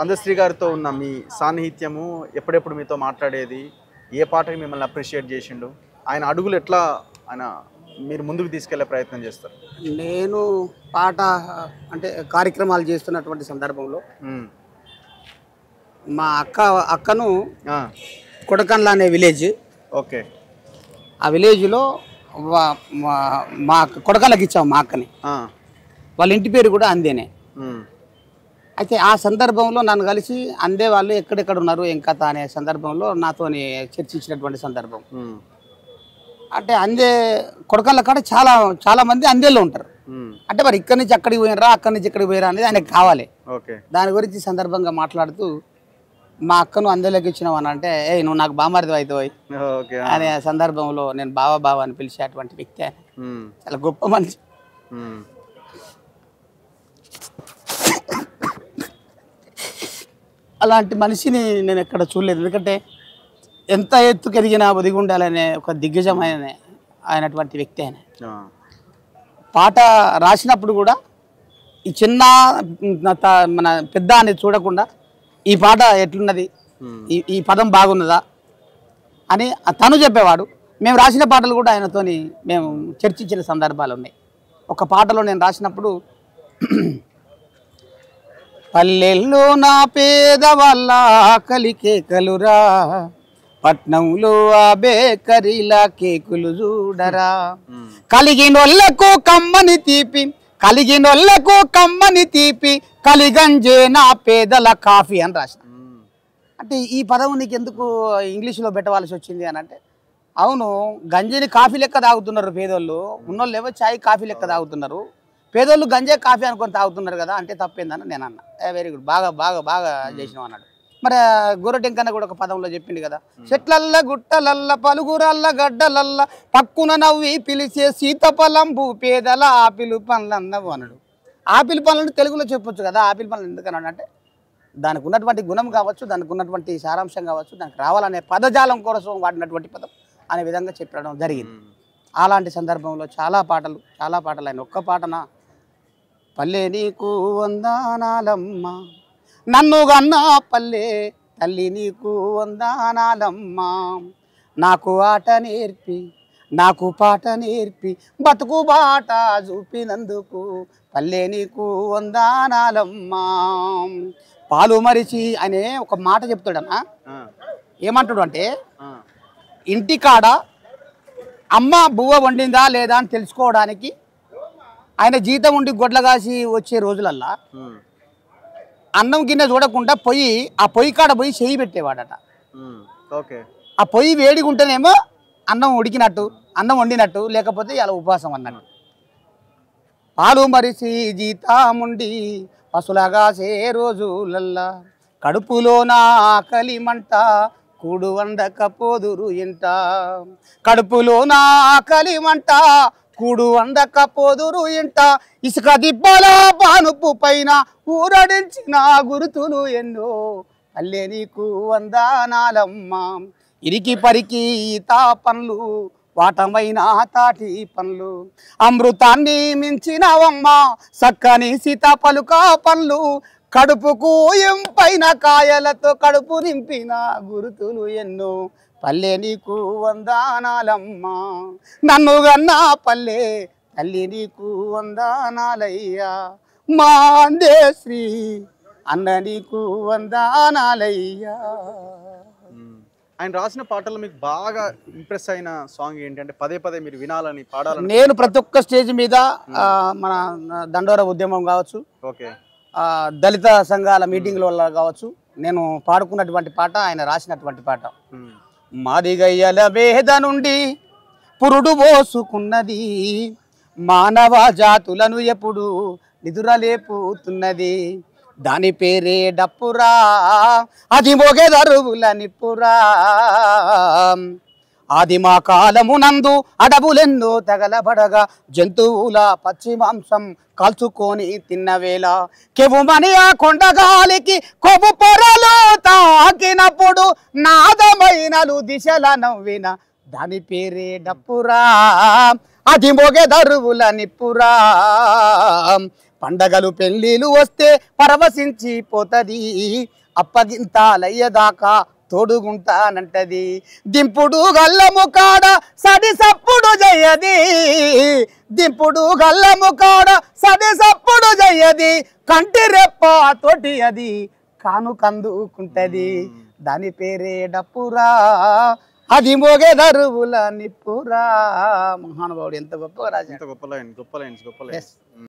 అందశ్రీ గారితో ఉన్న మీ సాన్నిహిత్యము, ఎప్పుడెప్పుడు మీతో మాట్లాడేది, ఏ పాటకి మిమ్మల్ని అప్రిషియేట్ చేసిండు, ఆయన అడుగులు ఎట్లా ఆయన మీరు ముందుకు తీసుకెళ్లే ప్రయత్నం చేస్తారు? నేను పాట అంటే కార్యక్రమాలు చేస్తున్నటువంటి సందర్భంలో మా అక్కను కొడకన్ల అనే విలేజ్, ఓకే, ఆ విలేజ్లో మా కొడకన్లకి ఇచ్చాము మా అక్కని. వాళ్ళ ఇంటి పేరు కూడా అందేనే. అయితే ఆ సందర్భంలో నన్ను కలిసి అందే వాళ్ళు ఎక్కడెక్కడ ఉన్నారు ఏం కథ అనే సందర్భంలో నాతోని చర్చించినటువంటి సందర్భం. అంటే అందే కొడకన్ల కాడ చాలా చాలా మంది అందేలో ఉంటారు. అంటే మరి ఇక్కడి నుంచి అక్కడికి పోయినరా, అక్కడి నుంచి ఇక్కడికి పోయిరా అనేది ఆయనకు కావాలి. దాని గురించి సందర్భంగా మాట్లాడుతూ మా అక్కను అందేలోకి ఇచ్చినావు అని అంటే, నువ్వు నాకు బామారిది అవుతాయి అనే సందర్భంలో నేను బావ అని పిలిచేటువంటి వ్యక్తి ఆయన. చాలా గొప్ప మనిషి. అలాంటి మనిషిని నేను ఎక్కడ చూడలేదు. ఎందుకంటే ఎంత ఎత్తుకు ఎదిగినా ఒదిగి ఉండాలనే ఒక దిగ్గజమైన అయినటువంటి వ్యక్తి ఆయన. పాట రాసినప్పుడు కూడా ఈ చిన్న మన పెద్ద అనేది చూడకుండా ఈ పాట ఎట్లున్నది, ఈ పదం బాగున్నదా అని తను చెప్పేవాడు. మేము రాసిన పాటలు కూడా ఆయనతోని మేము చర్చించిన సందర్భాలు ఉన్నాయి. ఒక పాటలో నేను రాసినప్పుడు, పల్లెల్లో నా పేదవాళ్ళ ఆకలి కేకలురా, పట్నంలో ఆ బేకరీలా కేకులు చూడరా, కలిగినోళ్లకు కమ్మని తీపి, కలిగినోళ్లకు కమ్మని తీపి, కలిగంజే నా పేదల కాఫీ అని రాసిన. అంటే ఈ పదం నీకు ఎందుకు ఇంగ్లీష్లో పెట్టవలసి వచ్చింది అని అంటే, అవును, గంజిని కాఫీ లెక్క తాగుతున్నారు పేదోళ్ళు, ఉన్నోళ్ళు ఏమో చాయ్ కాఫీ లెక్క తాగుతున్నారు, పేదోళ్ళు గంజే కాఫీ అనుకొని తాగుతున్నారు కదా, అంటే తప్పేందని నేను అన్నా. వెరీ గుడ్, బాగా బాగా బాగా చేసినావు అన్నాడు. మరి గొర్రెటెంకన్న కూడా ఒక పదంలో చెప్పింది కదా, చెట్లల్ల గుట్టలల్ల పలుగురల్ల గడ్డలల్ల పక్కున నవ్వి పిలిచే సీతఫలంబు పేదల ఆపిల్ పండ్లన్నవు అన్నాడు. ఆపిల్ పండ్లను తెలుగులో చెప్పొచ్చు కదా, ఆపిల్ పండ్లు ఎందుకన్నాడు అంటే దానికి ఉన్నటువంటి గుణం కావచ్చు, దానికి ఉన్నటువంటి సారాంశం కావచ్చు, దానికి రావాలనే పదజాలం కోసం వాడినటువంటి పదం అనే విధంగా చెప్పడం జరిగింది. అలాంటి సందర్భంలో చాలా పాటలు ఆయన ఒక్క పాటన, పల్లె నీకు వందనాలమ్మ, నన్ను గన్నా పల్లె తల్లి నీకు వందనాలమ్మ, నాకు ఆట నేర్పి నాకు పాట నేర్పి బతుకు బాట చూపినందుకు పల్లె నీకు వందనాలమ్మ. పాలు మరిచి అనే ఒక మాట చెప్తాడన్నా. ఏమంటాడు అంటే, ఇంటికాడ అమ్మ బువ్వ వండిందా లేదా అని తెలుసుకోవడానికి ఆయన జీతం ఉండి గొడ్ల కాసి వచ్చే రోజులల్లా అన్నం గిన్నె చూడకుండా ఆ పొయ్యి కాడ పోయి చెయ్యి పెట్టేవాడట. ఆ పొయ్యి వేడిగా ఉంటేనేమో అన్నం ఉడికినట్టు, అన్నం వండినట్టు, లేకపోతే ఇలా ఉపవాసం అన్నట్టు. పాలు మరిసి జీతాముండి పసులగాసే రోజులల్లా కడుపులో నా ఆకలి మంట కూడు వండకపోదురు ఇంట, కడుపులో నా ఆకలి మంట కూడు వండకపోదురు ఇంట, ఇసుక దిబ్బల పానుపు పైన ఊరడించిన గురుతులు ఎన్నో పల్లె నీకు వందనాలమ్మ, ఇరికి పరికి ఈత పండ్లు వాటమైన తాటి పండ్లు, అమృతాన్ని మించినవమ్మ సక్కని సీతాపలుక పండ్లు, కడుపుకు ఎంపైన కాయలతో కడుపు నింపిన గురుతులు ఎన్నో పల్లె నీకు వందనాలమ్మ, నన్ను గన్నా పల్లె తల్లి నీకు వందనాలయ్యా, మా అందే శ్రీ అన్న నీకు వందనాలయ్యా. ఆయన రాసిన పాటలు మీకు బాగా ఇంప్రెస్ అయిన సాంగ్ ఏంటంటే, పదే పదే మీరు వినాలని పాడాలని? నేను ప్రతి ఒక్క స్టేజ్ మీద మన దండోర ఉద్యమం కావచ్చు, దళిత సంఘాల మీటింగ్ల వల్ల కావచ్చు, నేను పాడుకున్నటువంటి పాట ఆయన రాసినటువంటి పాట. మాదిగయ్యల వేద నుండి పురుడు పోసుకున్నది, మానవ జాతులను ఎప్పుడు నిదురలేపుతున్నది, దాని పేరే డప్పురా అది మోగెదరువుల నిప్పురా, ఆదిమా కాలమునందు అడవులెన్నో తగలబడగా జంతువుల పచ్చి మాంసం కాల్చుకొని తిన్నవేళ, కెవుమని ఆ కొండగాలికి కొవ్వు పొరలు తాకినప్పుడు నాదమైనలు దిశల నవ్విన దాని పేరే డప్పురా అది మోగెదరువుల నిప్పురా, పండగలు పెళ్ళిళ్ళు వస్తే పరవశించి పోతది, అప్పగింతాలయ్యేదాకా తోడుగుంటానంటది. దింపుడు గల్లము కాడ సడి సప్పుడు జయ్యది, దింపుడు గల్లము కాడ సడి సప్పుడు జయ్యది, కంటి రెప్ప తోటి అది కాను కందుకుంటది, దాని పేరే డప్పురా అది మోగే దరువుల నిప్పురా. మహానుభావుడు ఎంత గొప్పగా రాజు. గొప్ప లైన్స్.